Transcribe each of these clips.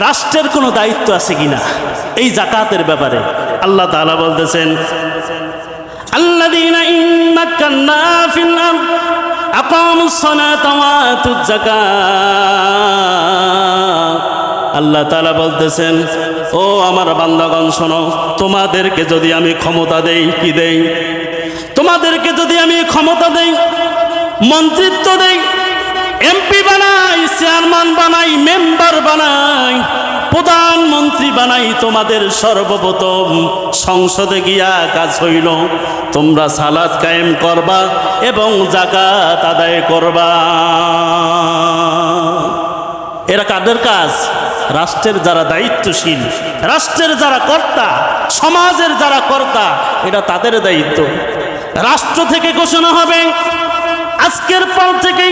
রাষ্ট্রের কোনো দায়িত্ব আছে কিনা এই যাকাতের ব্যাপারে আল্লাহ তাআলা বলতেছেন, আল্লাযীনা ইন মাক্কান্না ফিল আরদ আকামুস সালাতা ওয়া আতুজ যাকাত। আল্লাহ তাআলা বলতেছেন, ও আমার বান্দাগণ শোনো, তোমাদেরকে যদি আমি ক্ষমতা দেই, কি দেই? তোমাদেরকে যদি আমি ক্ষমতা দেই, মন্ত্রিত্ব দেই, এমপি বানাই, চেয়ারম্যান বানাই, মেম্বার বানাই, প্রধানমন্ত্রী বানাই, তোমাদের সর্বপ্রথম সংসদে গিয়া কাজ হইল তোমরা সালাত কায়েম করবা এবং যাকাত আদায় করবা। এরা কাদের কাজ? রাষ্ট্রের যারা দায়িত্বশীল, রাষ্ট্রের যারা কর্তা, সমাজের যারা কর্তা, এটা তাদের দায়িত্ব। রাষ্ট্র থেকে ঘোষণা হবে আজকের পর থেকে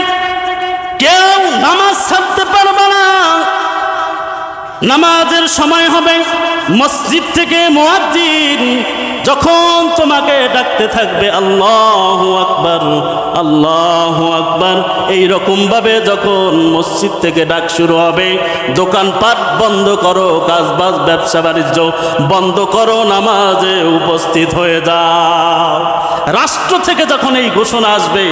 কেউ নামাজ ছাড়তে পারবে না। নামাজের সময় হবে, মসজিদ থেকে মুয়াজ্জিন যখন তোমাকে ডাকতে থাকবে আল্লাহু আকবার, আল্লাহু আকবার, এইরকম ভাবে যখন মসজিদ থেকে ডাক শুরু হবে, দোকানপাট বন্ধ করো, কাজবাজ ব্যবসা বাণিজ্য বন্ধ করো, নামাজে উপস্থিত হয়ে যাও। রাষ্ট্র থেকে যখন এই ঘোষণা আসবে,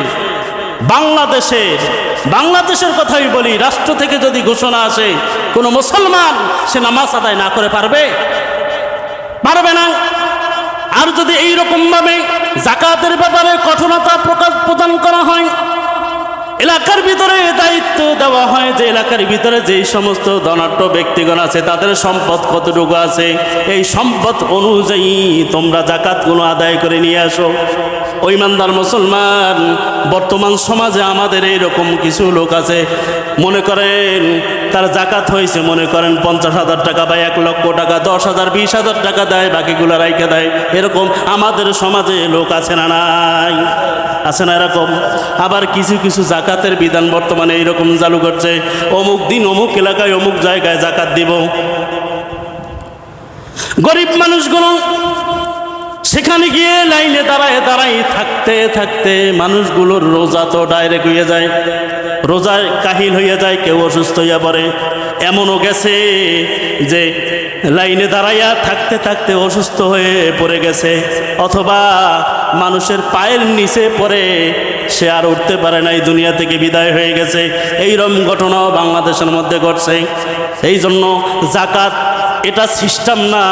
বাংলাদেশের কথাই বলি, রাষ্ট্র থেকে যদি ঘোষণা আসে, কোন মুসলমান সে নামাজ আদায় না করে পারবে না। আর যদি এইরকম ভাবে যাকাতের ব্যাপারে কঠোরতা প্রদান করা হয়, এলাকার ভিতরে দায়িত্ব দেওয়া হয় যে এলাকার ভিতরে যেই সমস্ত ধনাঢ্য ব্যক্তিগণ আছে তাদের সম্পদ কতটুকু আছে, এই সম্পদ অনুযায়ী তোমরা যাকাতগুলো আদায় করে নিয়ে আসো। ওই ইমানদার মুসলমান, বর্তমান সমাজে আমাদের এইরকম কিছু লোক আছে, মনে করেন তার যাকাত হয়েছে, মনে করেন 50,000 টাকা বা 1 লক্ষ টাকা, 10,000 20,000 টাকা দেয়, বাকিগুলো রাইখে দেয়। এরকম আমাদের সমাজে লোক আছে না নাই? আছে না এরকম? আবার কিছু কিছু যাকাতের বিধান বর্তমানে এইরকম চালু করছে, অমুক দিন অমুক এলাকায় অমুক জায়গায় যাকাত দিব। গরিব মানুষগুলো সেখানে গিয়ে লাইনে দাঁড়ায় থাকতে থাকতে মানুষগুলোর রোজা তো ডাইরেক্ট হয়ে যায়, রোজায় কাহিল হয়ে যায়, কেউ অসুস্থ হইয়া পড়ে। এমনও গেছে যে লাইনে দাঁড়াইয়া থাকতে থাকতে অসুস্থ হয়ে পড়ে গেছে, অথবা মানুষের পায়ের নিচে পড়ে সে আর উঠতে পারে নাই, দুনিয়া থেকে বিদায় হয়ে গেছে। এইরকম ঘটনাও বাংলাদেশের মধ্যে ঘটছে। এই জন্য যাকাত এটা সিস্টেম না।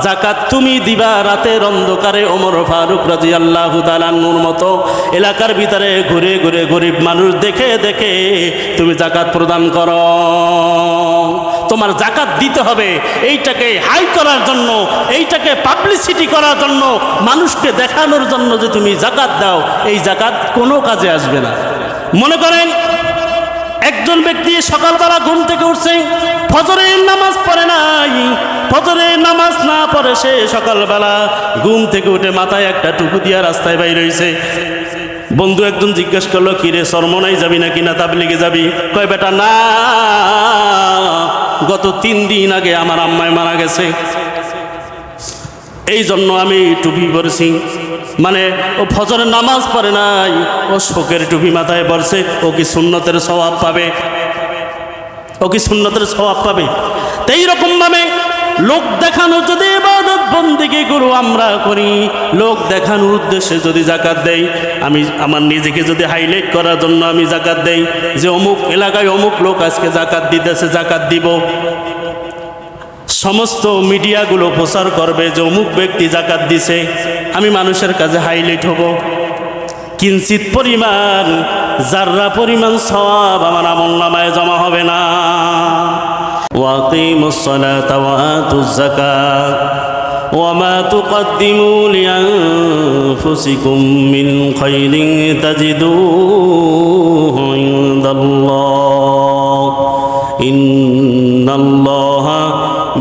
যাকাত তুমি দিবা রাতের অন্ধকারে, ওমর ফারুক রাদিয়াল্লাহু তাআলা আনহুর মতো এলাকার ভিতরে ঘুরে ঘুরে গরিব মানুষ দেখে দেখে তুমি যাকাত প্রদান করো। তোমার যাকাত দিতে হবে, এইটাকে হাই করার জন্য, এইটাকে পাবলিসিটি করার জন্য, মানুষকে দেখানোর জন্য যে তুমি যাকাত দাও, এই যাকাত কোনো কাজে আসবে না। মনে করেন একজন ব্যক্তি সকালবেলা ঘুম থেকে উঠছে, ফজরের নামাজ পড়ে নাই, ফজরের নামাজ না পড়ে সে সকালবেলা ঘুম থেকে উঠে মাথায় একটা টুপি দিয়া রাস্তায় বাইর হইছে। বন্ধু একজন জিজ্ঞেস করলো, কিরে চরমনাই যাবি নাকি না তাবলিগে যাবি? কয় বেটা না, গত 3 দিন আগে আমার আম্মায় মারা গেছে, এই জন্য আমি টুপি পরেছি। মানে ও ফজরের নামাজ পড়ে নাই, ও শোকের টুপি মাথায় পড়ছে, ও কি সুন্নতের সওয়াব পাবে? ও কি সুন্নতের সওয়াব পাবে? তো এইরকম ভাবে লোক দেখানো যদি ইবাদত বন্দেগী গুলো আমরা করি, লোক দেখানোর উদ্দেশ্যে যদি যাকাত দেই, আমি আমার নিজেকে যদি হাইলাইট করার জন্য আমি যাকাত দেই যে অমুক এলাকায় অমুক লোক আজকে যাকাত দিতেছে, যাকাত দিব, সমস্ত মিডিয়াগুলো প্রচার করবে যে অমুক ব্যক্তি যাকাত দিছে, আমি মানুষের কাছে হাইলাইট হব, কিঞ্চিত পরিমাণ, যাররা পরিমাণ সওয়াব আমার আমলনামায় জমা হবে না। ওয়াকিমুস সালাতা ওয়া আতুজ যাকাত ওয়া মা তুকদ্দিমু লিআনফুসিকুম মিন খাইরিন তাজিদুহু ইনদাল্লাহ ইন্নাল্লাহা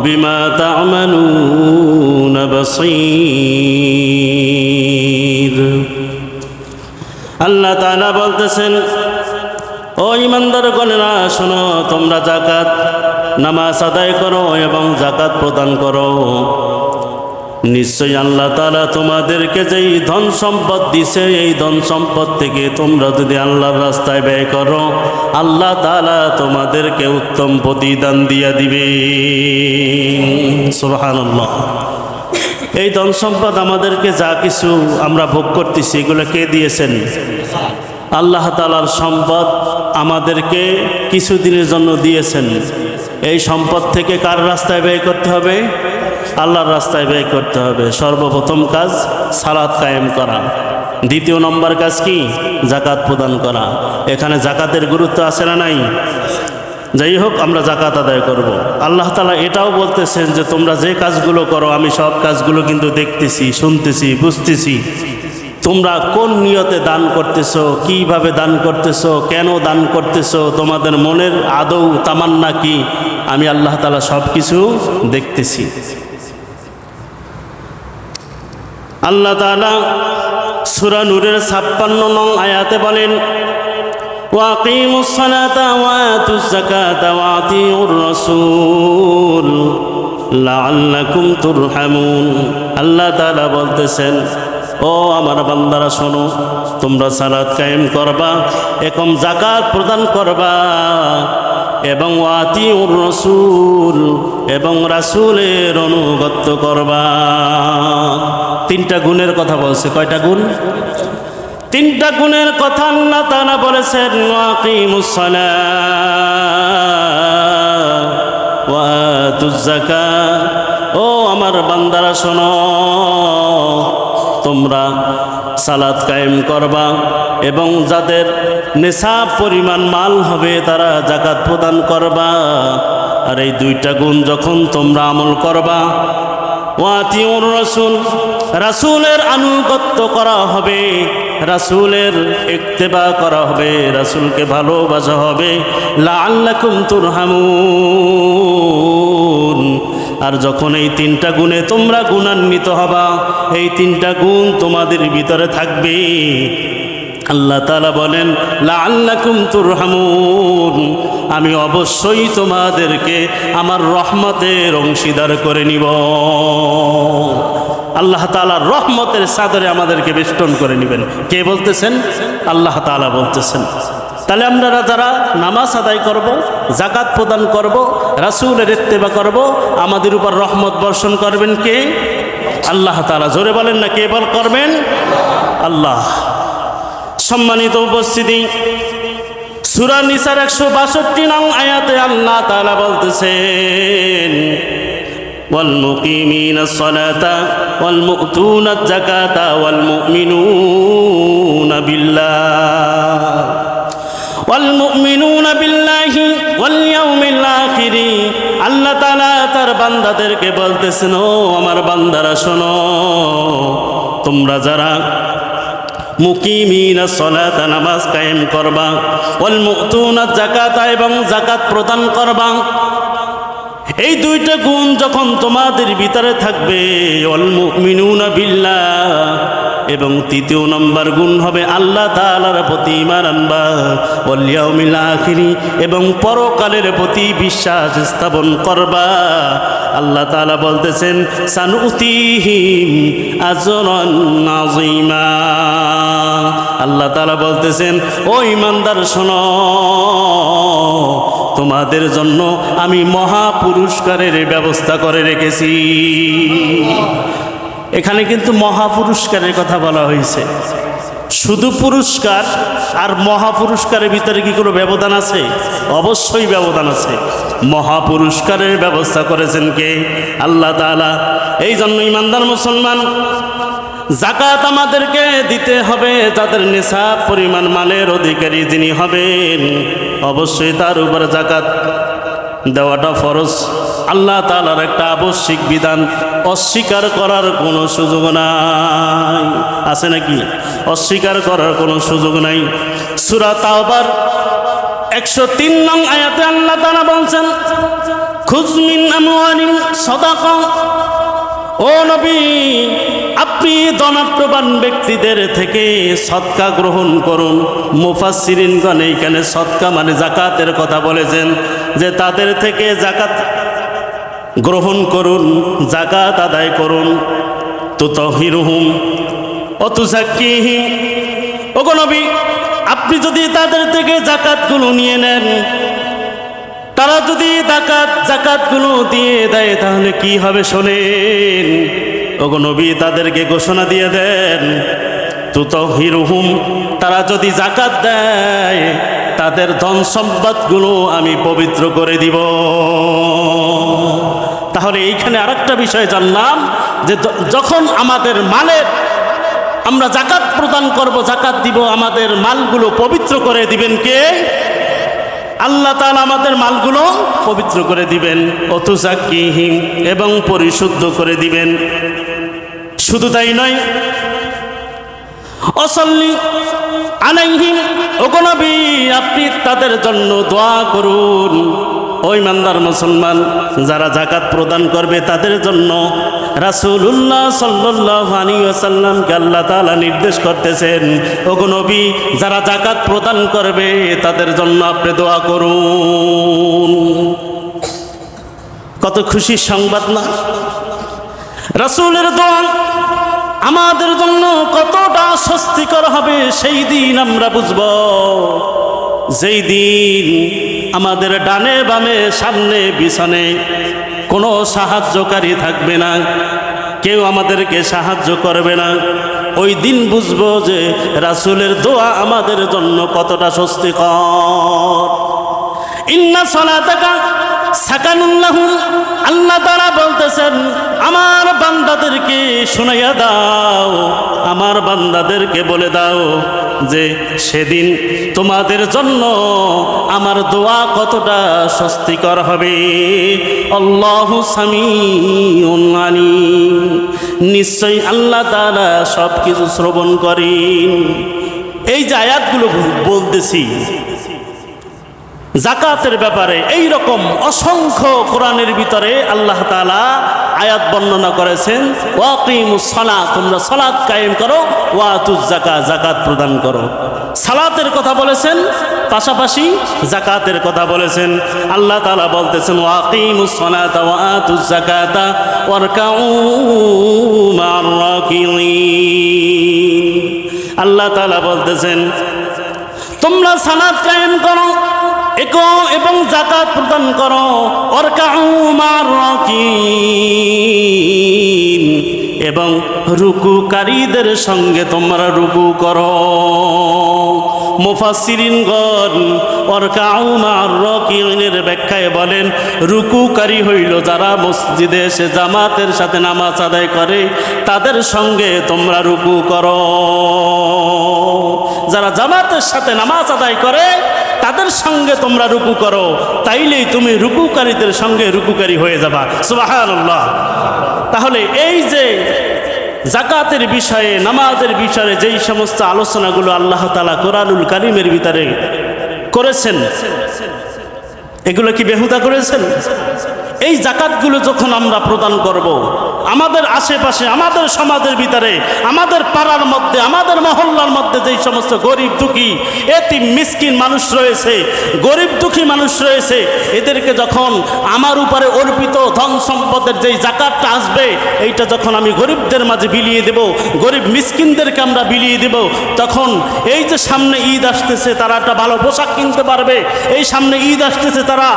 বিমা তা'মালুনা বাসীর। আল্লাহ তাআলা বলতেছেন, ও ঈমানদারগণেরা শোনো, তোমরা যাকাত নামাজ আদায় করো এবং যাকাত প্রদান করো। নিশ্চয়ই আল্লাহ তাআলা তোমাদেরকে যেই ধন সম্পদ দিছে, এই ধন সম্পদ থেকে তোমরা যদি আল্লাহর রাস্তায় ব্যয় করো, আল্লাহ তাআলা তোমাদেরকে উত্তম প্রতিদান দিয়া দিবে। সুবহানাল্লাহ। এই ধন সম্পদ আমাদেরকে যা কিছু আমরা ভোগ করতেছি, এগুলো কে দিয়েছেন? আল্লাহ তাআলার সম্পদ আমাদেরকে কিছুদিনের জন্য দিয়েছেন। এই সম্পদ থেকে কার রাস্তায় ব্যয় করতে হবে? আল্লাহর রাস্তায় ব্যয় করতে হবে। সর্বপ্রথম কাজ সালাত কায়েম করা। দ্বিতীয় নম্বর কাজ কি? জাকাত প্রদান করা। এখানে জাকাতের গুরুত্ব আছে না নাই? যাই হোক, আমরা জাকাত আদায় করব। আল্লাহ তাআলা এটাও বলতেছেন যে তোমরা যে কাজগুলো করো, আমি সব কাজগুলো কিন্তু দেখতেছি, শুনতেছি, বুঝতেছি। তোমরা কোন নিয়তে দান করতেছো, কিভাবে দান করতেছো, কেন দান করতেছো, তোমাদের মনের আদৌ তামান্না কি, আমি আল্লাহ তাআলা সব কিছু দেখতেছি। আল্লাহ তাআলা সূরা নূরের 56 নং আয়াতে বলেন, ওয়াকিমুস সালাতা ওয়া আতুজ যাকাতা ওয়া আতিউর রাসূল লাআল্লাকুম তুরহামুন। আল্লাহ তাআলা বলতেছেন, ও আমার বান্দারা শোনো, তোমরা সালাত কায়েম করবা, এরকম যাকাত প্রদান করবা, এবং ওয়াতিউর রাসূল, এবং রাসূলের অনুগত্য করবা। তিনটা গুণের কথা বলছে। কয়টা গুণ? তিনটা গুণের কথা আল্লাহ তাআলা বলেছেন। ওয়াকিমুস সালাত ওয়া আতুজ যাকাত। ও আমার বান্দারা শোনো, তোমরা সালাত কায়েম করবা, এবং যাদের নিসাব পরিমাণ মাল হবে তারা জাকাত প্রদান করবা। আর এই দুইটা গুণ যখন তোমরা আমল করবা, ওয়াতিউর রাসূল, রাসূলের আনুগত্য করা হবে, রাসূলের ইত্তেবা করা হবে, রাসূলকে ভালোবাসা হবে, লাআল্লাকুম তুরহামুন। আর যখন এই তিনটা গুণে তোমরা গুণান্বিত হবা, এই তিনটা গুণ তোমাদের ভিতরে থাকবে, আল্লাহ তাআলা বলেন লাআল্লাকুম তুরহামুন, আমি অবশ্যই তোমাদেরকে আমার রহমতের অংশীদার করে নিব। আল্লাহ তাআলার রহমতের চাদরে আমাদেরকে বেষ্টন করে নেবেন। কে বলতেছেন? আল্লাহ তাআলা বলতেছেন। তাহলে আমরা যারা নামাজ আদায় করব, জাকাত প্রদান করব, রাসূলের ইত্তেবা করব, আমাদের উপর রহমত বর্ষণ করবেন কে? আল্লাহ তাআলা। জোরে বলেন না, কে করবেন? আল্লাহ। সম্মানিত উপস্থিতি, সূরা নিসার 162 নং আয়াতে আল্লাহ তাআলা বলতেছেন, ওয়াল মুকিমিনাস সালাতা ওয়াল মুতুনাজ যাকাতা ওয়াল মুমিনুনা বিল্লাহ ওয়াল মুমিনুনা বিল্লাহি ওয়াল ইয়াউমিল আখির। আল্লাহ তাআলা তার বান্দাদেরকে বলতেছেন, ও আমার বান্দারা শোনো, তোমরা যারা মুকিমিনা সালাতা, নামাজ কায়েম করবা, ওয়াল মুতুনা যাকাতা, এবং যাকাত প্রদান করবা, এই দুইটা গুণ যখন তোমাদের ভিতরে থাকবে, ওয়াল মুমিনুনা বিল্লাহ, এবং তৃতীয় নম্বর গুণ হবে আল্লাহ তাআলার প্রতি ঈমান আনবা, ওয়াল ইয়াউমিল আখির, এবং পরকালের প্রতি বিশ্বাস স্থাপন করবা। আল্লাহ তাআলা বলতেছেন, সানুতিহিম আজরান আযীমা। আল্লাহ তাআলা বলতেছেন, ও ঈমানদার শোনো, তোমাদের জন্য আমি মহা পুরস্কারের ব্যবস্থা করে রেখেছি। এখানে কিন্তু মহা পুরস্কারের কথা বলা হয়েছে। শুধু পুরস্কার আর মহা পুরস্কারের ভিতরে কি কোনো ব্যবধান আছে? অবশ্যই ব্যবধান আছে। মহা পুরস্কারের ব্যবস্থা করেছেন কে? আল্লাহ তাআলা। এই জন্য ঈমানদার মুসলমান, যাকাত আমাদেরকে দিতে হবে। যাদের নিসাব পরিমাণ মালের অধিকারী যিনি হবেন, অবশ্যই তার উপর যাকাত দেওয়াটা ফরজ। আল্লাহ তাআলার একটা আবশ্যিক বিধান, অস্বীকার করার কোনো সুযোগ নাই। আছে নাকি? অস্বীকার করার কোনো সুযোগ নাই। সূরা তাওবার 103 নং আয়াতে আল্লাহ তাআলা বলছেন, খুয মিন আমওয়ালিহিম সাদাকা। ও নবী, আপনি ধনাঢ্যবান ব্যক্তিদের থেকে সদকা গ্রহণ করুন। মুফাসসিরিনগণ এইখানে সদকা মানে যাকাতের কথা বলেছেন, যে তাদের থেকে যাকাত গ্রহণ করুন, যাকাত আদায় করুন। তুতাহিরুহুম ওয়া তুযাক্কিহিম, ওগো নবী আপনি যদি তাদের থেকে যাকাতগুলো নিয়ে নেন, তারা যদি যাকাতগুলো দিয়ে দেয় তাহলে কি হবে শোনেন। ওগো নবী তাদেরকে ঘোষণা দিয়ে দেন, তুতাহিরুহুম, তারা যদি যাকাত দেয় তাদের ধন সম্পদগুলো আমি পবিত্র করে দিব। তাহলে এইখানে আরেকটা বিষয় জানলাম যে যখন আমাদের মালের আমরা যাকাত প্রদান করব, যাকাত দিব, আমাদের মালগুলো পবিত্র করে দিবেন কে? আল্লাহ তাআলা আমাদের মালগুলো পবিত্র করে দিবেন। অতুযাক্কিহিম, এবং পরিশুদ্ধ করে দিবেন। শুধু তাই নয়, অসাল্লি আলাইহিম, ওগো নবী আপনি তাদের জন্য দোয়া করুন। ওই ইমানদার মুসলমান যারা যাকাত প্রদান করবে তাদের জন্য রাসূলুল্লাহ সাল্লাল্লাহু আলাইহি ওয়াসাল্লামকে আল্লাহ তাআলা নির্দেশ করতেছেন, ওগো নবী যারা যাকাত প্রদান করবে তাদের জন্য আপনি দোয়া করুন। কত খুশির সংবাদ না? রাসূলের দোয়া আমাদের জন্য কতটা স্বস্তিকর হবে সেই দিন আমরা বুঝব, যেই দিন আমাদের ডানে বামে সামনে পিছনে কোনো সাহায্যকারী থাকবে না, কেউ আমাদেরকে সাহায্য করবে না। ওই দিন বুঝবো যে রাসূলের দোয়া আমাদের জন্য কতটা স্বস্তিকর। ইন্না সালাতাকা সাকানুন লাহুম, আল্লাহ তাআলা বলতেছেন আমার বান্দাদেরকে শুনাইয়া দাও, আমার বান্দাদেরকে বলে দাও যে সেদিন তোমাদের জন্য আমার দোয়া কতটা স্বস্তিকর হবে। আল্লাহু সামিউন আলিম, নিশ্চয়ই আল্লাহ তাআলা সব কিছু শ্রবণ করেন। এই যে আয়াতগুলো বলতেছি যাকাতের ব্যাপারে, এই রকম অসংখ্য কোরআনের ভিতরে আল্লাহ তাআলা আয়াত বর্ণনা করেছেন। ওয়াকিমুস সালাত, তোমরা সালাত কায়েম করো, ওয়াতুজ যাকাত, যাকাত প্রদান করো। সালাতের কথা বলেছেন, পাশাপাশি যাকাতের কথা বলেছেন। আল্লাহ তাআলা বলতেছেন ওয়াকিমুস সালাতা ওয়াতুজ যাকাতা ওয়ারকাউ মা'আর রাকিঈন। আল্লাহ তাআলা বলতেছেন তোমরা সালাত কায়েম করো এবং যাকাত প্রদান করো, ওয়ারকাউ মা'আর রাকিঈন, এবং রুকুকারীদের সঙ্গে তোমরা রুকু করো। মুফাসসিরিনগণ ওয়ারকাউ মা'আর রাকিঈনের ব্যাখ্যায় বলেন রুকুকারী হইল যারা মসজিদে এসে জামাতের সাথে নামাজ আদায় করে, তাদের সঙ্গে তোমরা রুকু করো। যারা জামাতের সাথে নামাজ আদায় করে তাদের সঙ্গে তোমরা রুকু করো, তাইলেই তুমি রুকুকারীদের সঙ্গে রুকুকারী হয়ে যাবা। সুবহানাল্লাহ। তাহলে এই যে যাকাতের বিষয়ে, নামাজের বিষয়ে যেই সমস্ত আলোচনাগুলো আল্লাহ তাআলা কোরআনুল কারীমের ভিতরে করেছেন, এগুলো কি বেহুদা করেছেন? এই যাকাতগুলো যখন আমরা প্রদান করব, আমাদের আশেপাশে, আমাদের সমাজের ভিতরে, আমাদের পাড়ার মধ্যে, আমাদের মহল্লার মধ্যে যেই সমস্ত গরিব দুঃখী এতিম মিসকিন মানুষ রয়েছে, গরিব দুঃখী মানুষ রয়েছে, এদেরকে যখন আমার উপরে অর্পিত ধন সম্পদের যেই যাকাতটা আসবে, এইটা যখন আমি গরিবদের মাঝে বিলিয়ে দেব, গরিব মিসকিনদেরকে আমরা বিলিয়ে দেব, তখন এই যে সামনে ঈদ আসতেছে তারা একটা ভালো পোশাক কিনতে পারবে, এই সামনে ঈদ আসতেছে তারা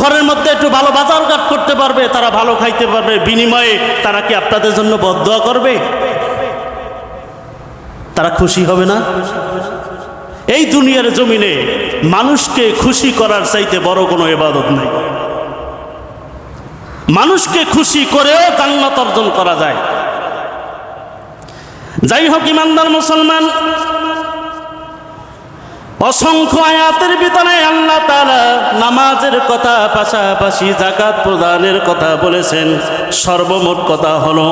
ঘরের মধ্যে একটু ভালো বাজার ঘাট করতে পারবে, তারা ভালো খাইতে পারবে। বিনিময়ে তারা কি আপনাদের জন্য বদদোয়া করবে? তারা খুশি হবে না? এই দুনিয়ার জমিনে মানুষকে খুশি করার চাইতে বড় কোনো ইবাদত নাই। মানুষকে খুশি করেও জান্নাত অর্জন করা যায়। যাই হোক ইমানদার মুসলমান, অসংখ্য আয়াতের ভিতরে আল্লাহ তাআলা নামাজের কথা পাশাপাশি যাকাত প্রদানের কথা বলেছেন। সর্বমোট কথা হলো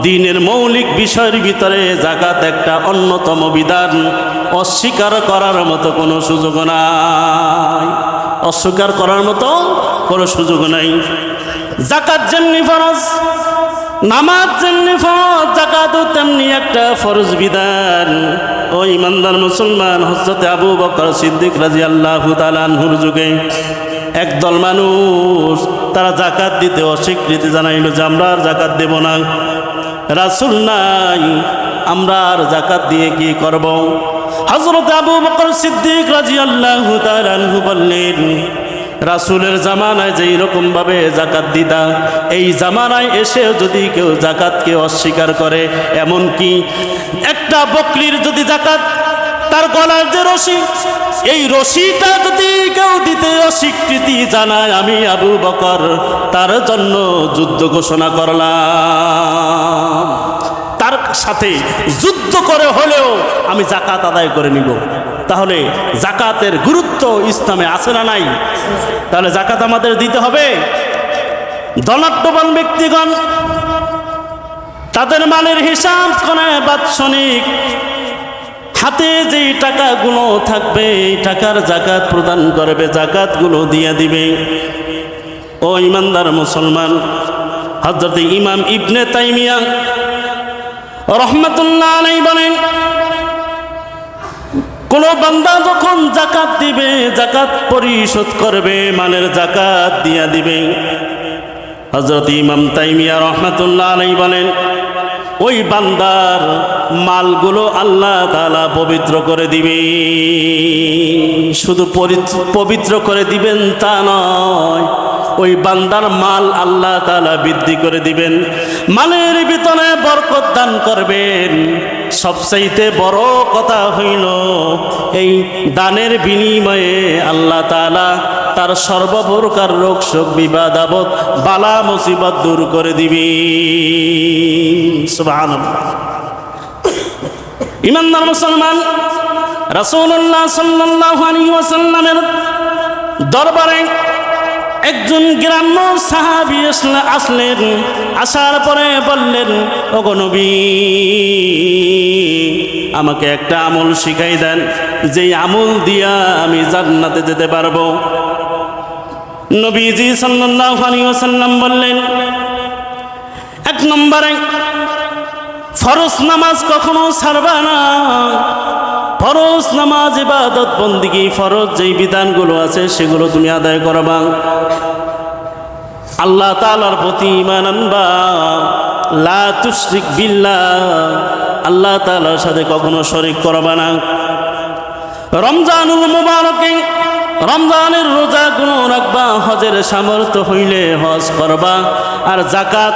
দ্বীনের মৌলিক বিষয়ের ভিতরে যাকাত একটা অন্যতম বিধান, অস্বীকার করার মতো কোনো সুযোগ নাই, অস্বীকার করার মতো কোনো সুযোগ নাই। যাকাত যেমনি ফরজ, নামাজ যেমনি ফরজ, যাকাতও তেমনি একটা ফরজ বিধান। ও ইমানদার মুসলমান, হযরত আবু বকর সিদ্দিক রাদিয়াল্লাহু তাআলা আনহুর যুগে একদল মানুষ তারা জাকাত দিতে অস্বীকৃতি জানাইল যে আমরা আর জাকাত দেব না, রাসূল নাই, আমরা আর জাকাত দিয়ে কি করব? হযরত আবু বকর সিদ্দিক রাদিয়াল্লাহু তাআলা আনহু বললেন, রাসূলের জামানায় যেই রকম ভাবে জাকাত দিতা, এই জামানায় এসে যদি কেউ জাকাতকে অস্বীকার করে, এমন কি একটা বকরির যদি জাকাত, তার গলার যে রশি, এই রশিটা যদি কেউ দিতে অস্বীকৃতি জানায়, আমি আবু বকর তার জন্য যুদ্ধ ঘোষণা করলাম, তার সাথে যুদ্ধ করে হলেও আমি জাকাত আদায় করে নিব। তাহলে জাকাতের গুরুত্ব ইসলামে আছে না নাই? তাহলে জাকাত আমাদের দিতে হবে। ধনাঢ্যবান ব্যক্তিগণ তাদের মালের হিসাব করে বাৎসরিক হাতে যেই টাকাগুলো থাকবে, এই টাকার জাকাত প্রদান করবে, জাকাতগুলো দিয়ে দিবে। ও ইমানদার মুসলমান, হযরত ইমাম ইবনে তাইমিয়া রাহমাতুল্লাহ আলাইহি বলেন, কোন বান্দা যখন জাকাত দিবে, জাকাত পরিশোধ করবে, মালের জাকাত দিয়া দিবে, হযরত ইমাম তাইমিয়া রাহমাতুল্লাহ আলাইহি বলেন, ওই বান্দার মালগুলো আল্লাহ তাআলা পবিত্র করে দিবে। শুধু পবিত্র করে দিবেন তা নয়, ওই বান্দার মাল আল্লাহ তাআলা বৃদ্ধি করে দিবেন, মালের ভিতরে বরকত দান করবেন। সবচাইতে বড় কথা হইল, এই দানের বিনিময়ে আল্লাহ তাআলা তার সর্বপ্রকার রোগ শোক বিবাদ আপদ বালা মুসিবত দূর করে দিবি। সুবহানাল্লাহ। ইমানদার মুসলমান, রাসূলুল্লাহ সাল্লাল্লাহু আলাইহি ওয়াসাল্লামের দরবারে একজন গ্রাম্য সাহাবী আসলেন। আসার পরে বললেন, ওগো নবী, আমাকে একটা আমল শিখাই দেন, যেই আমল দিয়া আমি জান্নাতে যেতে পারবো। নবীজি সাল্লাল্লাহু আলাইহি ওয়াসাল্লাম বললেন, এক নম্বরে ফরজ নামাজ কখনো ছাড়বা না। ফরজ নামাজ ইবাদত বন্দেগী, ফরজ যেই বিধানগুলো আছে সেগুলো তুমি আদায় করবা। আল্লাহ তাআলার প্রতি ঈমান আনবা, লা তুশরিক বিল্লাহ, আল্লাহ তাআলার সাথে কখনো শরীক করবা না। রমজানুল মুবারকে রমজানের রোজাগুলো রাখবা, হজের সামর্থ্য হইলে হজ করবা। আর জাকাত,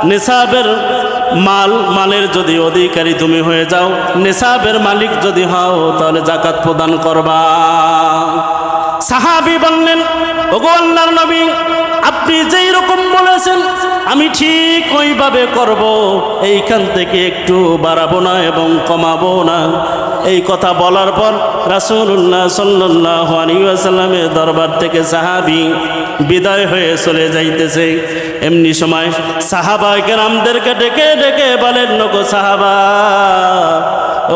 নিসাবের মালের যদি অধিকারী তুমি হয়ে যাও, নিসাবের মালিক যদি হও, তাহলে জাকাত প্রদান করবা। সাহাবী বললেন, ওগো আল্লাহর নবী, আপনি যেই রকম বলেছেন আমি ঠিক ওইভাবে করব, এইখান থেকে একটু বাড়াবো না এবং কমাবো না। এই কথা বলার পর রাসূলুল্লাহ সাল্লাল্লাহু আলাইহি ওয়াসাল্লামের দরবার থেকে সাহাবী বিদায় হয়ে চলে যাইতেছে। এমনি সময় সাহাবায়ে কেরামদেরকে ডেকে ডেকে বলেন, ওগো সাহাবা,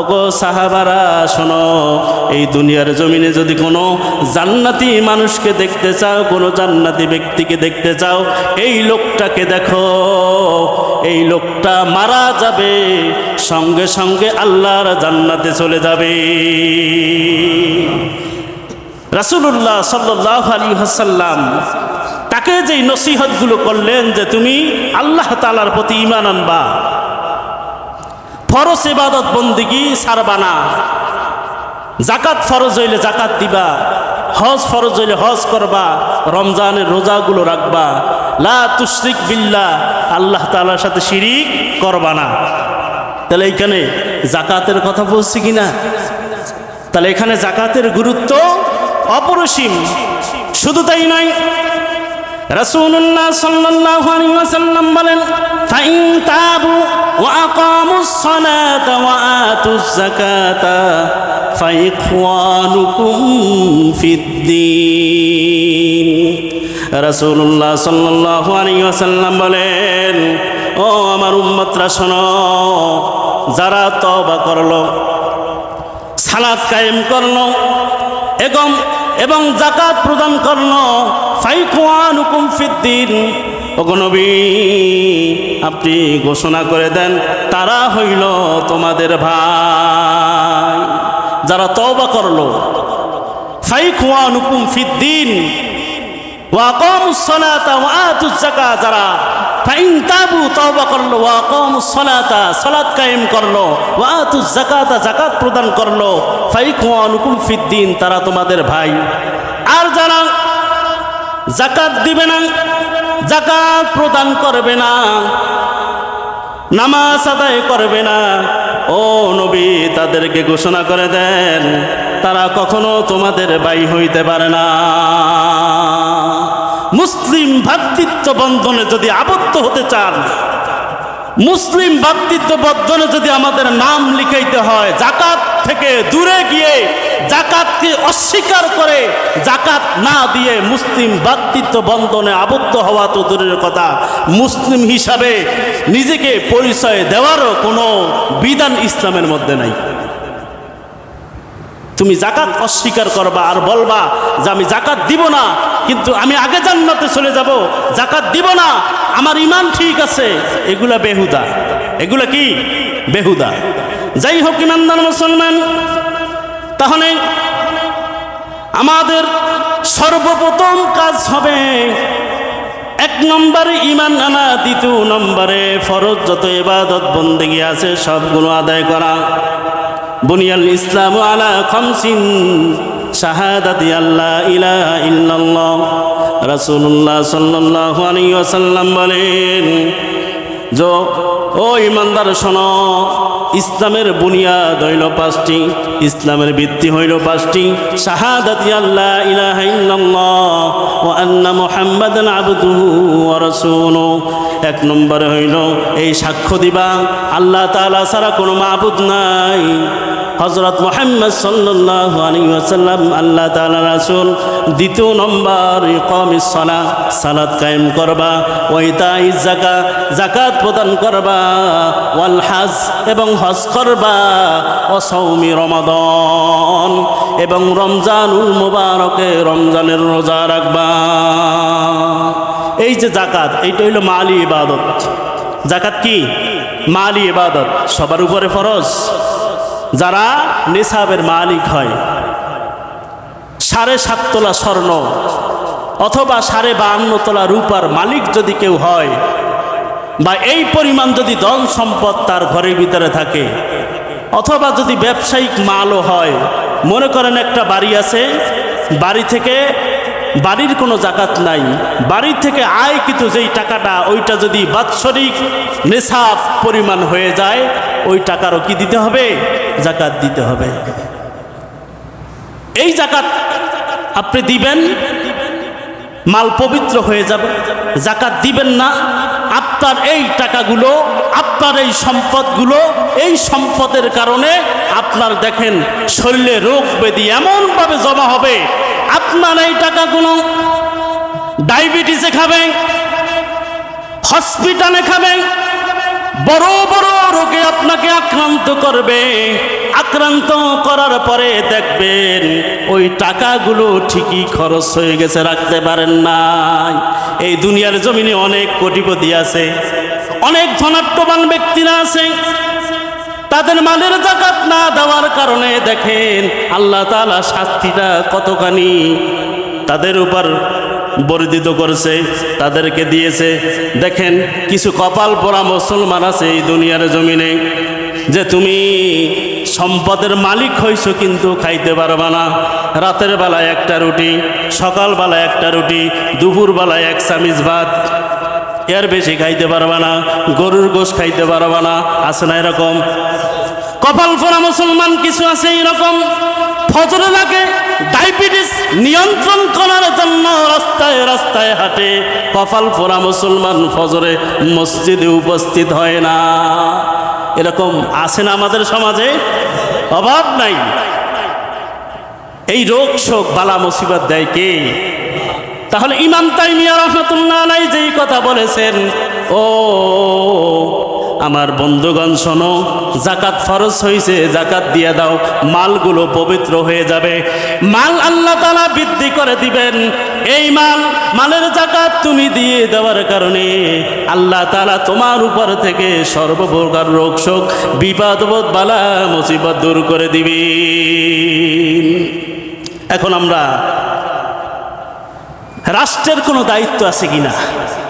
ওগো সাহাবারা, শোনো, এই দুনিয়ার জমিনে যদি কোনো জান্নাতি মানুষকে দেখতে চাও, কোনো জান্নাতি ব্যক্তিকে দেখতে চাও, এই লোকটাকে দেখো। এই লোকটা মারা যাবে, সঙ্গে সঙ্গে আল্লাহর জান্নাতে চলে যাবে। রাসূলুল্লাহ সাল্লাল্লাহু আলাইহি ওয়াসাল্লাম তাকে যেই নসিহতগুলো করলেন যে তুমি আল্লাহ তাআলার প্রতি ঈমান আনবা, ফরজ ইবাদত বন্দেগী ছাড়বা না, জাকাত ফরজ হইলে জাকাত দিবা, হজ ফরজ হইলে হজ করবা, রমজানের রোজাগুলো রাখবা, লা তুশরিক বিল্লাহ, আল্লাহ তাআলার সাথে শিরিক করবা না। তাহলে এইখানে জাকাতের কথা বলছি কিনা? তাহলে এখানে জাকাতের গুরুত্ব অপরিসীম। শুধু তাই নয়, রাসূলুল্লাহ সাল্লাল্লাহু আলাইহি ওয়াসাল্লাম বলেন, ফাইন তাবু ওয়া আকামুস সালাতা ওয়া আতুজ যাকাতা ফাইখওয়ানুকুম ফিদ্দীন। রাসূলুল্লাহ সাল্লাল্লাহু আলাইহি ওয়াসাল্লাম বলেন, ও আমার উম্মতরা শোনো, যারা তওবা করলো, সালাত কায়েম করলো এবং যাকাত প্রদান করলো, ফাইখওয়ানুকুম ফিদ্দীন, ওগো নবী, আপনি ঘোষণা করে দেন তারা হইল তোমাদের ভাই। যারা তওবা করলো, ফাইখওয়ানুকুম ফিদ্দীন, ওয়া আকামুস সালাতা ওয়া আতুজ যাকাত, যারা ফাইন তাবু তওবা করলো, ওয়া আকামুস সালাতা সালাত কায়েম করলো, ওয়া আতুজ যাকাতা যাকাত প্রদান করলো, ফাইকুয়ানুকুম ফিদ্দিন, তারা তোমাদের ভাই। আর যারা যাকাত দিবে না, যাকাত প্রদান করবে না, নামাজ আদায় করবে না, ও নবী তাদেরকে ঘোষণা করে দেন তারা কখনো তোমাদের ভাই হইতে পারে না। মুসলিম ভ্রাতৃত্ব বন্ধনে যদি আবদ্ধ হতে চান, মুসলিম ভ্রাতৃত্ব বন্ধনে যদি আমাদের নাম লিখাইতে হয়, যাকাত থেকে দূরে গিয়ে যাকাতকে অস্বীকার করে যাকাত না দিয়ে মুসলিম ভ্রাতৃত্ব বন্ধনে আবদ্ধ হওয়া তো দূরের কথা, মুসলিম হিসাবে নিজেকে পরিচয় দেওয়ারও কোনো বিধান ইসলামের মধ্যে নাই। তুমি যাকাত অস্বীকার করবা আর বলবা যে আমি যাকাত দিব না, কিন্তু আমি আগে জান্নাতে চলে যাব, যাকাত দিব না, আমার ঈমান ঠিক আছে, এগুলা বেহুদা। এগুলা কি? বেহুদা। যাই হোক ঈমানদার মুসলমান, তাহলে আমাদের সর্বপ্রথম কাজ হবে 1 নম্বরে ঈমান আনা, 2 নম্বরে ফরজ যত ইবাদত বন্দেগী আছে সবগুলো আদায় করা। বুনিয়াল ইসলামু আলা খামসিন, শাহাদাতি আল্লা ইলাহা ইল্লাল্লাহ। রাসূলুল্লাহ সাল্লাল্লাহু আলাইহি ওয়াসাল্লাম বলেন, ও ইমানদার শোনো, ইসলামের বুনিয়াদ হইল 5টি, ইসলামের ভিত্তি হইল 5টি। শাহাদাতি আল্লা ইলাহা ইল্লাল্লাহ ওয়া আন্না মুহাম্মাদান আবদুহু ওয়া রাসূলুহু। 1 নম্বরে হইল এই সাক্ষ্য দিবা আল্লাহ তাআলা ছাড়া কোনো মাবুদ নাই, হযরত মুহাম্মদ সাল্লাল্লাহু আলাইহি ওয়াসাল্লাম আল্লাহ তাআলা রাসূল। 2 নম্বর ইকামিস সালাত, সালাত কায়েম করবা, ওয়া ইতাইজ যাকাত, যাকাত প্রদান করবা, ওয়াল হজ এবং হজ করবা, ও সাওমি রমাদান এবং রমজানুল মুবারকে রমজানের রোজা রাখবা। এই যে যাকাত, এইটা হইল মালি ইবাদত। যাকাত কি? মালি ইবাদত, সবার উপরে ফরজ। যারা নিসাবের মালিক হয়, 7.5 তোলা স্বর্ণ অথবা 52.5 তোলা রূপার মালিক যদি কেউ হয়, বা এই পরিমাণ যদি ধন সম্পদ তার ঘরের ভিতরে থাকে, অথবা যদি ব্যবসায়িক মালও হয়, মনে করেন একটা বাড়ি আছে, বাড়ি থেকে বাড়ির কোনো যাকাত নাই, বাড়ির থেকে আয় কিন্তু যেই টাকাটা, ওইটা যদি বাৎসরিক নিসাব পরিমাণ হয়ে যায়, ওই টাকারও কি দিতে হবে? যাকাত দিতে হবে। এই যাকাত আপনি দিবেন, মাল পবিত্র হয়ে যাবে। যাকাত দিবেন না, আপনার এই টাকাগুলো, আপনার এই সম্পদগুলো, এই সম্পদের কারণে আপনার দেখেন শরীরে রোগ ব্যাধি এমনভাবে জমা হবে, আপনার এই টাকাগুলো ডায়াবেটিসে খাবে, হসপিটালে খাবে, বড় বড় রোগে আপনাকে আক্রান্ত করবে। আক্রান্ত করার পরে দেখবেন ওই টাকাগুলো ঠিকই খরচ হয়ে গেছে, রাখতে পারেন নাই। এই দুনিয়ার জমিনে অনেক কোটিপতি আছে, অনেক ধনাঢ্যবান ব্যক্তিরা আছে, তাদের মালের যাকাত না দেওয়ার কারণে দেখেন আল্লাহ তাআলা শাস্তিটা কতখানি তাদের উপর বর্ধিত করেছে, তাদেরকে দিয়েছে। দেখেন কিছু কপাল পোড়া মুসলমান আছে এই দুনিয়ার জমিনে, যে তুমি সম্পদের মালিক হইছো কিন্তু খাইতে পারবা না। রাতের বেলায় একটা রুটি, সকালবেলায় একটা রুটি, দুপুরবেলায় 1 চামচ ভাত, এর বেশি খাইতে পারবা না। গরুর গোশত খাইতে পারবা না, আছে না এরকম? কপাল পোড়া মুসলমান কিছু আছে এরকম। ফজরে লাগে ডায়াবেটিস নিয়ন্ত্রণ করার জন্য রাস্তায় রাস্তায় হাঁটে, কপাল পোড়া মুসলমান ফজরে মসজিদে উপস্থিত হয় না। এরকম আছে না আমাদের সমাজে? অভাব নাই। এই রোগ শোক বালা মুসিবত দেয় কে? তাহলে ইমাম তাইমিয়া রাহমাতুল্লাহ আলাইহি যেই কথা বলেছেন, ও আমার বন্ধুগণ শোনো, যাকাত ফরজ হয়েছে, যাকাত দিয়ে দাও, মালগুলো পবিত্র হয়ে যাবে, মাল আল্লাহ তাআলা বৃদ্ধি করে দিবেন। এই মালের যাকাত তুমি দিয়ে দেওয়ার কারণে আল্লাহ তাআলা তোমার উপর থেকে সর্বপ্রকার রোগ শোক, বিপদ বালা মুসিবত দূর করে দিবেন। এখন আমরা রাষ্ট্রের কোনো দায়িত্ব আছে কিনা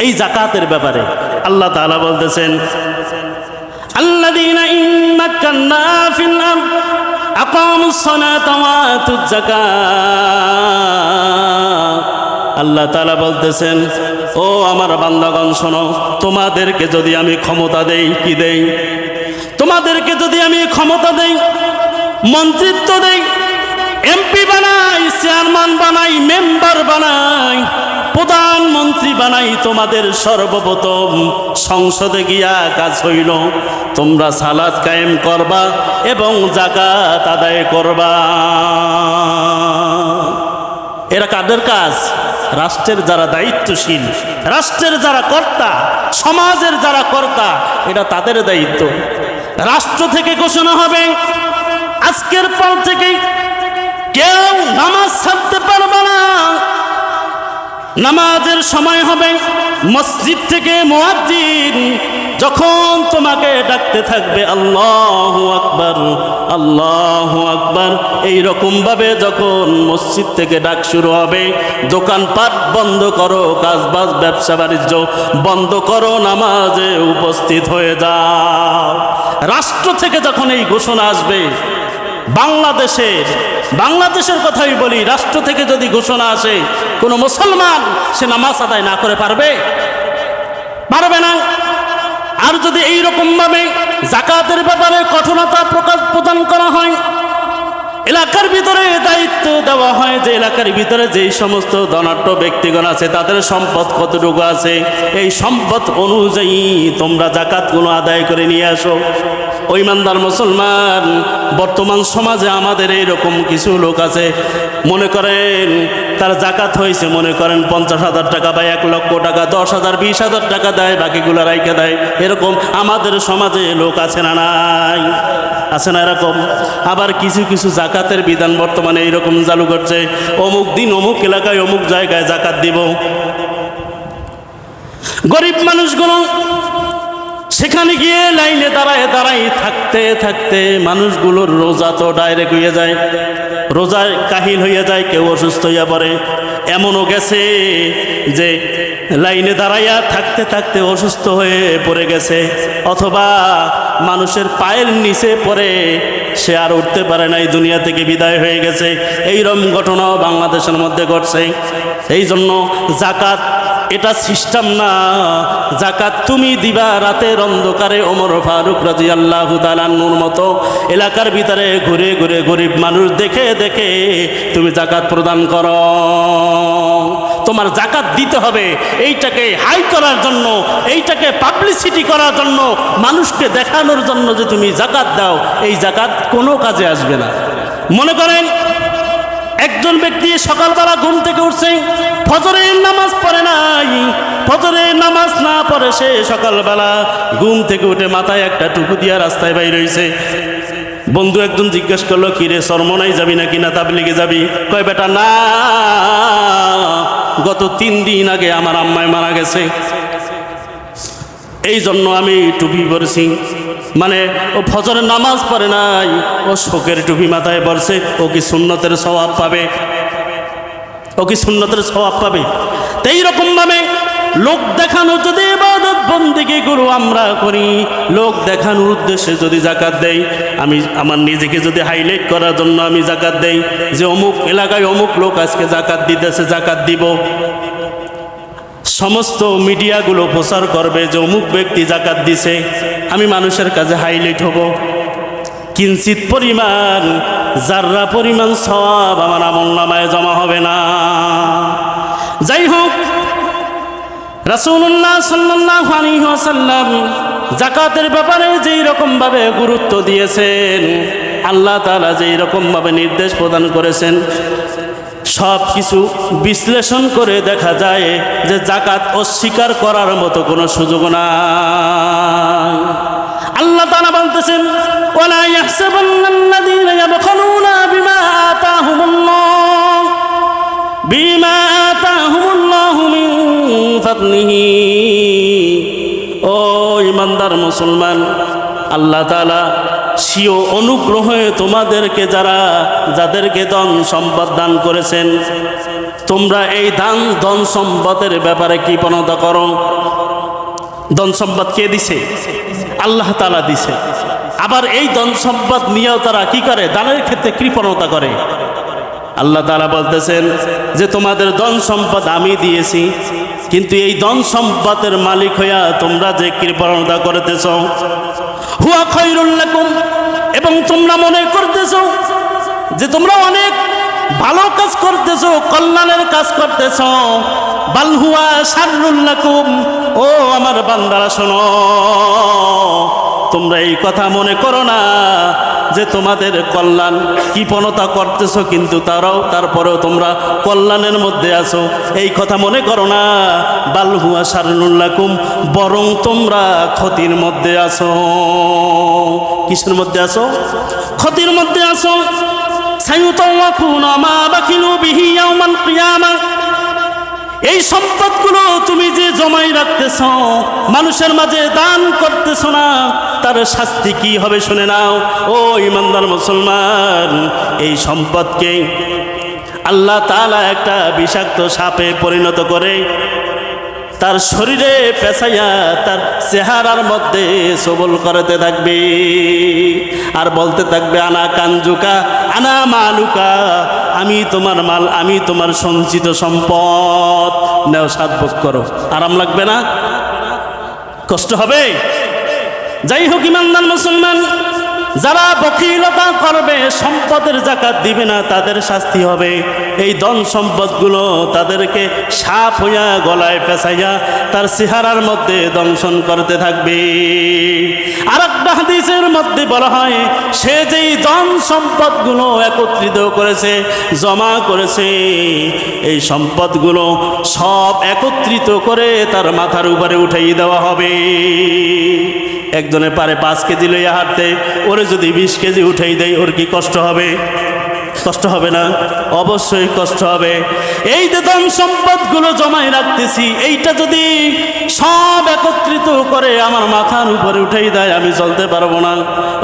এই যাকাতের ব্যাপারে আল্লাহ তাআলা বলতেছেন, আল্লাযীনা ইন মাক্কান্না ফিল আরদ আকামুস সালাতা ওয়া আতুজ যাকাত। আল্লাহ তাআলা বলতেছেন, ও আমার বান্দাগণ শোনো, তোমাদেরকে যদি আমি ক্ষমতা দেই, কি দেই? তোমাদেরকে যদি আমি ক্ষমতা দেই, মন্ত্রিত্ব দেই, এমপি বানাই, চেয়ারম্যান বানাই, মেম্বার বানাই, প্রধানমন্ত্রী বানাই, তোমাদের সর্বপ্রথম সংসদে গিয়া কাজ হইল তোমরা সালাত কায়েম করবা এবং যাকাত আদায় করবা। এরা কাদের কাজ? রাষ্ট্রের যারা দায়িত্বশীল, রাষ্ট্রের যারা কর্তা, সমাজের যারা কর্তা, এটা তাদের দায়িত্ব। রাষ্ট্র থেকে ঘোষণা হবে আজকের পর থেকে কেউ নামাজ ছাড়তে পারবে না। নামাজের সময় হবে, মসজিদ থেকে মুয়াজ্জিন যখন তোমাকে ডাকতে থাকবে আল্লাহু আকবার, আল্লাহু আকবার, এইরকম ভাবে যখন মসজিদ থেকে ডাক শুরু হবে, দোকানপাট বন্ধ করো, কাজবাজ ব্যবসা বাণিজ্য বন্ধ করো, নামাজে উপস্থিত হয়ে যাও। রাষ্ট্র থেকে যখন এই ঘোষণা আসবে, বাংলাদেশের কথাই বলি, রাষ্ট্র থেকে যদি ঘোষণা আসে, কোনো মুসলমান সে নামাজ আদায় না করে পারবে না। আর যদি এইরকম ভাবে যাকাতের ব্যাপারে কঠোরতা প্রদান করা হয়, এলাকার ভিতরে দায়িত্ব দেওয়া হয় যে এলাকার ভিতরে যেই সমস্ত ধনাঢ্য ব্যক্তিগণ আছে তাদের সম্পদ কতটুকু আছে, এই সম্পদ অনুযায়ী তোমরা যাকাতগুলো আদায় করে নিয়ে আসো। ওই ইমানদার মুসলমান, বর্তমান সমাজে আমাদের এইরকম কিছু লোক আছে, মনে করেন তার যাকাত হয়েছে, মনে করেন 50,000 টাকা বা 1 লক্ষ টাকা, 10,000 20,000 টাকা দেয়, বাকিগুলো রাইখে দেয়। এরকম আমাদের সমাজে লোক আছে না নাই? আছে না এরকম? আবার কিছু কিছু যাকাতের বিধান বর্তমানে এইরকম চালু করছে, অমুক দিন অমুক এলাকায় অমুক জায়গায় যাকাত দিব। গরিব মানুষগুলো সেখানে গিয়ে লাইনে দাঁড়ায় থাকতে থাকতে মানুষগুলোর রোজা তো ডাইরেক্ট হয়ে যায়, রোজায় কাহিল হয়ে যায়, কেউ অসুস্থ হইয়া পড়ে। এমনও গেছে যে লাইনে দাঁড়াইয়া থাকতে থাকতে অসুস্থ হয়ে পড়ে গেছে, অথবা মানুষের পায়ের নিচে পড়ে সে আর উঠতে পারে নাই, দুনিয়া থেকে বিদায় হয়ে গেছে। এইরকম ঘটনাও বাংলাদেশের মধ্যে ঘটছে। এই জন্য যাকাত এটা সিস্টেম না। যাকাত তুমি দিবা রাতের অন্ধকারে, ওমর ফারুক রাদিয়াল্লাহু তাআলা আনহুর মতো এলাকার ভিতরে ঘুরে ঘুরে গরিব মানুষ দেখে দেখে তুমি যাকাত প্রদান করো। তোমার যাকাত দিতে হবে এইটাকে হাই করার জন্য, এইটাকে পাবলিসিটি করার জন্য, মানুষকে দেখানোর জন্য যে তুমি যাকাত দাও। এই যাকাত কোনো কাজে আসবে না। মনে করেন একজন ব্যক্তি সকালবেলা ঘুম থেকে উঠছে, ফজরের নামাজ পড়ে নাই, ফজরের নামাজ না পড়ে সে সকালবেলা ঘুম থেকে উঠে মাথায় একটা টুপি দিয়া রাস্তায় বাইর হইছে। বন্ধু একজন জিজ্ঞেস করলো, কিরে চরমনাই যাবি নাকি না তাবলিগে যাবি? কয় বেটা না, গত 3 দিন আগে আমার আম্মায় মারা গেছে, এই জন্য আমি টুপি পরেছি। মানে ও ফজরের নামাজ পড়ে নাই, ও শোকের টুপি মাথায় পড়ছে, ও কি সুন্নতের সওয়াব পাবে? ও কি সুন্নতের সওয়াব পাবে? তো এইরকম ভাবে লোক দেখানো যদি ইবাদত বন্দেগী গুলো আমরা করি, লোক দেখানোর উদ্দেশ্যে যদি যাকাত দেই, আমি আমার নিজেকে যদি হাইলাইট করার জন্য আমি যাকাত দেই যে অমুক এলাকায় অমুক লোক আজকে যাকাত দিতেছে, যাকাত দিব, সমস্ত মিডিয়াগুলো প্রচার করবে যে অমুক ব্যক্তি যাকাত দিছে, আমি মানুষের কাছে হাইলাইট হব, কিঞ্চিত পরিমাণ যার্রা পরিমাণ সওয়াব আমার আমলনামায় জমা হবে না। যাই হোক, রাসূলুল্লাহ সাল্লাল্লাহু আলাইহি ওয়াসাল্লাম যাকাতের ব্যাপারে যেই রকম ভাবে গুরুত্ব দিয়েছেন, আল্লাহ তাআলা যেই রকম ভাবে নির্দেশ প্রদান করেছেন, সব কিছু বিশ্লেষণ করে দেখা যায় যে যাকাত অস্বীকার করার মতো কোনো সুযোগ নাই। আল্লাহ তাআলা বলতেছেন, ওয়ালা ইয়াহসাবান্নাল্লাযীনা ইয়াবখালুনা বিমা আতাহুমুল্লাহু মিন ফাদলিহি। ও ইমানদার মুসলমান, আল্লাহ তাআলা স্বীয় অনুগ্রহে তোমাদেরকে যাদেরকে ধন সম্পদ দান করেছেন, তোমরা এই দান ধন সম্পদের ব্যাপারে কৃপণতা করো। ধন সম্পদ কে দিছে? আল্লাহ তাআলা দিছে। আবার এই ধন সম্পদ নিয়েও তারা কি করে? দানের ক্ষেত্রে কৃপণতা করে। আল্লাহ তাআলা বলতেছেন যে তোমাদের ধন সম্পদ আমি দিয়েছি, কিন্তু এই ধন সম্পদের মালিক হইয়া তোমরা যে কৃপণতা করতেছ, হুয়া খায়রুল লাকুম, এবং তোমরা মনে করতেছ যে তোমরা অনেক ভালো কাজ করতেছ, কল্যাণের কাজ করতেছ। বাল হুয়া শাররুল লাকুম, ও আমার বান্দারা শোনো, তোমরা এই কথা মনে করো না যে তোমাদের কল্যাণ, কৃপণতা করতেছ কিন্তু তারপরেও তোমরা কল্যাণের মধ্যে আছো, এই কথা মনে করো না। বাল হুয়া শাররুল লাকুম, বরং তোমরা ক্ষতির মধ্যে আছো। কিসের মধ্যে আছো? ক্ষতির মধ্যে আছো। সায়ুতাওয়াকুনা মা বাখিলু বিহি ইয়াউমাল কিয়ামাহ, এই সম্পদগুলো তুমি যে জমাই রাখতেছ, মানুষের মাঝে দান করতেছ না, তার শাস্তি কি হবে শুনে নাও। ও ইমানদার মুসলমান, এই সম্পদকে আল্লাহ তাআলা একটা বিষাক্ত সাপে পরিণত করে তার শরীরে পেঁচাইয়া তার চেহারার মধ্যে সবল করতে থাকবে আর বলতে থাকবে, আনা কানজুকা আনা মালুকা, আমি তোমার মাল, আমি তোমার সঞ্চিত সম্পদ, নাও সাত ভোগ করো। আরাম লাগবে না? কষ্ট হবে? যাই হোক ইমানদার মুসলমান, যারা বখিলতা করবে, সম্পদের যাকাত দিবে না, তাদের শাস্তি হবে। এই ধন সম্পদগুলো তাদেরকে সাপ হইয়া গলায় পেঁচাইয়া তার চেহারার মধ্যে দংশন করতে থাকবে। আর একটা হাদিসের মধ্যে বলা হয়, সে যেই ধন সম্পদগুলো একত্রিত করেছে, জমা করেছে, এই সম্পদগুলো সব একত্রিত করে তার মাথার উপরে উঠাই দেওয়া হবে। একজনে পারে 5 কেজি লইয়া হাঁটতে, ওরে যদি 20 কেজি উঠাই দেয়, ওর কি কষ্ট হবে? কষ্ট হবে না? অবশ্যই কষ্ট হবে। এই যে ধন সম্পদগুলো জমাই রাখতেছি, এইটা যদি সব একত্রিত করে আমার মাথার উপরে উঠাই দেয়, আমি চলতে পারবো না।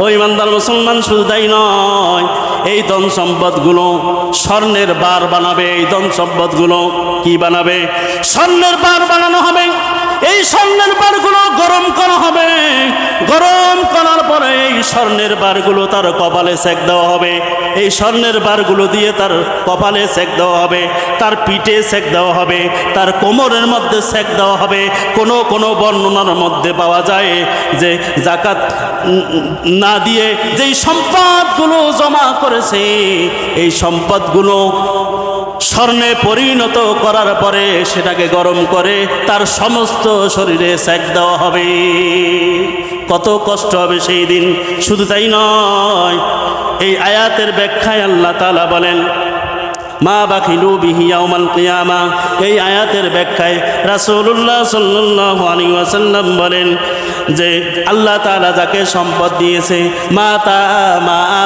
ও ইমানদার মুসলমান, শুধু তাই নয়, এই ধন সম্পদগুলো স্বর্ণের বার বানাবে। এই ধন সম্পদগুলো কি বানাবে? স্বর্ণের বার বানানো হবে। এই স্বর্ণের বারগুলো গরম করা হবে। গরম করার পরে এই স্বর্ণের বারগুলো তার কপালে সেক দেওয়া হবে। এই স্বর্ণের বারগুলো দিয়ে তার কপালে সেক দেওয়া হবে, তার পিঠে সেক দেওয়া হবে, তার কোমরের মধ্যে সেক দেওয়া হবে। কোনো কোনো বর্ণনার মধ্যে পাওয়া যায় যে যাকাত না দিয়ে যেই সম্পদগুলো জমা করেছে, এই সম্পদগুলো স্বর্ণে পরিণত করার পরে সেটাকে গরম করে তার সমস্ত শরীরে সেক দেওয়া হবে। কত কষ্ট হবে সেই দিন। শুধু তাই নয়, এই আয়াতের ব্যাখ্যায় আল্লাহ তাআলা বলেন, মা বাখিলু বিহি ইয়াউমাল কিয়ামা, এই আয়াতের ব্যাখ্যায় রাসূলুল্লাহ সাল্লাল্লাহু আলাইহি ওয়াসাল্লাম বলেন যে আল্লাহ তাআলা যাকে সম্পদ দিয়েছে, মা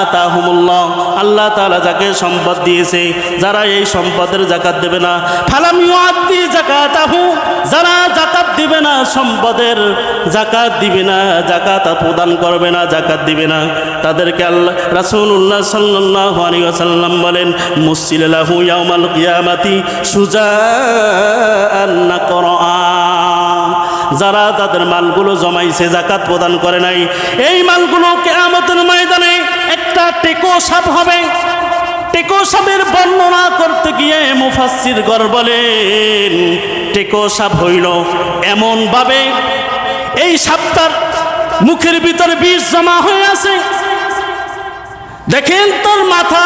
আতাহুমুল্লাহ, আল্লাহ তাআলা যাকে সম্পদ দিয়েছে, যারা এই সম্পদের যাকাত দেবে না, ফালাম ইউআদ্দি যাকাতাহু, যারা যাকাত দিবে না, সম্পদের যাকাত দিবে না, যাকাত প্রদান করবে না, যাকাত দিবে না, তাদেরকে আল্লাহ রাসূলুল্লাহ সাল্লাল্লাহু আলাইহি ওয়াসাল্লাম বলেন, মুসিলাহু ইয়াউমাল কিয়ামাতি সুজাআন নাকরা, যারা তাদের মালগুলো জমাইছে, যাকাত প্রদান করে নাই, এই মালগুলো কিয়ামতের ময়দানে একটা টেকো সাপ হবে। টেকো সাপের বর্ণনা করতে গিয়ে মুফাসসিরগণ বলেন, টেকো সাপ হইল এমন ভাবে, এই সাপটার মুখের ভিতরে বিষ জমা হয়ে আছে। দেখেন তার মাথা,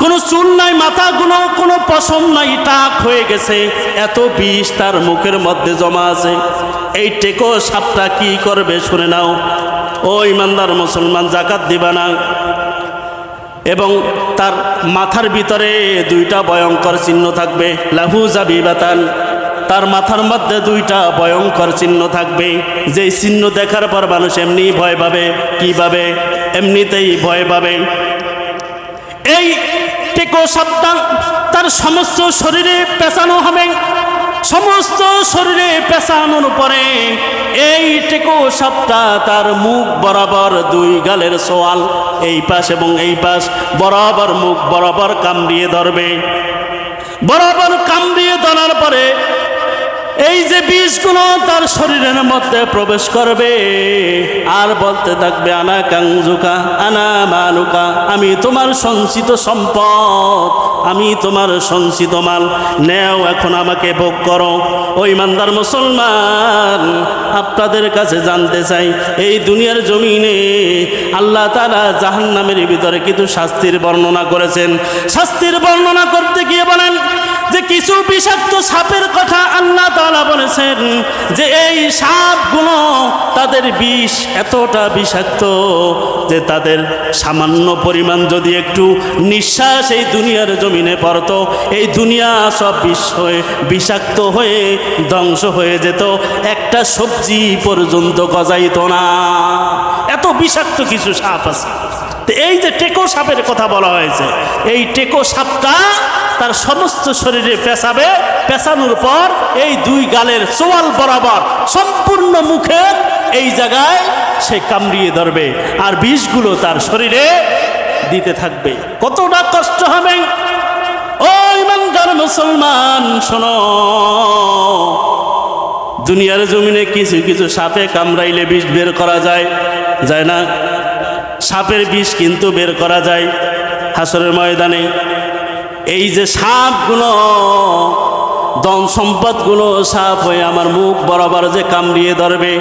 কোনো চুল নাই, মাথাগুলো কোনো পশম নাই, টাক হয়ে গেছে, এত বিষ তার মুখের মধ্যে জমা আছে। এই টেকো সাপটা কি করবে শুনে নাও। ও ইমানদার মুসলমান, যাকাত দিবা না, এবং তার মাথার ভিতরে 2টা ভয়ঙ্কর চিহ্ন থাকবে, লাহু জাবিবাতান, তার মাথার মধ্যে 2টা ভয়ঙ্কর চিহ্ন থাকবে। যেই চিহ্ন দেখার পর মানুষ এমনি ভয় পাবে। কিভাবে? এমনিতেই ভয় পাবে। এই টেকো সাপটা তার সমস্ত শরীরে পেঁচানো হবে। সমস্ত শরীরে পেঁচানোর পরে এই টেকো সাপটা তার মুখ বরাবর 2 গালের সোয়াল, এই পাশ এবং এই পাশ বরাবর মুখ বরাবর কামড়িয়ে ধরবে। বরাবর কামড়িয়ে ধরার পরে এই যে বিষগুলো তার শরীরের মধ্যে প্রবেশ করবে আর বলতে থাকবে আনা কাংজুকা আনা মালুকা, আমি তোমার সঞ্চিত সম্পদ, আমি তোমার সঞ্চিত মাল, নেও এখন আমাকে ভোগ করো। ওই ইমানদার মুসলমান, আপনাদের কাছে জানতে চাই, এই দুনিয়ার জমিনে আল্লাহ তাআলা জাহান্নামের ভিতরে কিছু শাস্তির বর্ণনা করেছেন। শাস্তির বর্ণনা করতে গিয়ে বলেন যে কিছু বিষাক্ত সাপের কথা আল্লাহ তাআলা বলেছেন যে এই সাপগুলো তাদের বিষ এতটা বিষাক্ত যে তাদের সামান্য পরিমাণ যদি একটু নিঃশ্বাস এই দুনিয়ার জমিনে পড়তো, এই দুনিয়া সব বিষাক্ত হয়ে ধ্বংস হয়ে যেত, একটা সবজি পর্যন্ত গজাইত না, এত বিষাক্ত কিছু সাপ আছে। তো এই যে টেকো সাপের কথা বলা হয়েছে, এই টেকো সাপটা তার সমস্ত শরীরে পেঁচাবে, পেঁচানোর পর এই দুই গালের চোয়াল বরাবর সম্পূর্ণ মুখের এই জায়গায় সে কামড়িয়ে ধরবে আর বিষগুলো তার শরীরে দিতে থাকবে। কতটা কষ্ট হবে ও ইমানদার মুসলমান, শোনো, দুনিয়ার জমিনে কিছু কিছু সাপে কামড়াইলে বিষ বের করা যায়, যায় না? সাপের বিষ কিন্তু বের করা যায় হাসরের ময়দানে। এই যে সাপগুলো, ধন সম্পদগুলো সাপ হয়ে আমার মুখ বরাবর যে কামড়িয়ে ধরবে,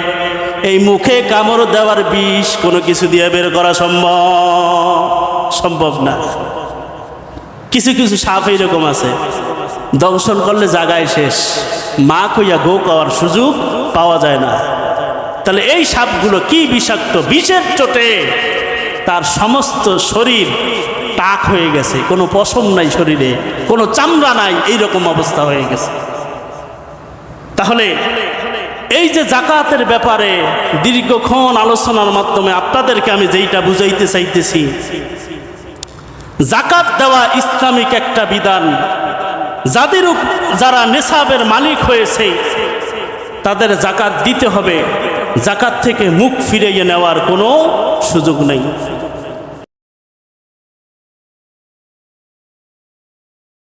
এই মুখে কামড় দেওয়ার বিষ কোনো কিছু দিয়ে বের করা সম্ভব না। কিছু কিছু সাপ এইরকম আছে, দংশন করলে জায়গায় শেষ, মা কইয়া গো খাওয়ার সুযোগ পাওয়া যায় না। তাহলে এই সাপগুলো কি বিষাক্ত, বিষের চোটে তার সমস্ত শরীর টাক হয়ে গেছে, কোনো পশম নাই শরীরে, কোনো চামড়া নাই, এইরকম অবস্থা হয়ে গেছে। তাহলে এই যে জাকাতের ব্যাপারে দীর্ঘক্ষণ আলোচনার মাধ্যমে আপনাদেরকে আমি যেইটা বুঝাইতে চাইতেছি, জাকাত দেওয়া ইসলামিক একটা বিধান। যারা নেশাবের মালিক হয়েছে তাদের জাকাত দিতে হবে, জাকাত থেকে মুখ ফিরিয়ে নেওয়ার কোনো সুযোগ নেই।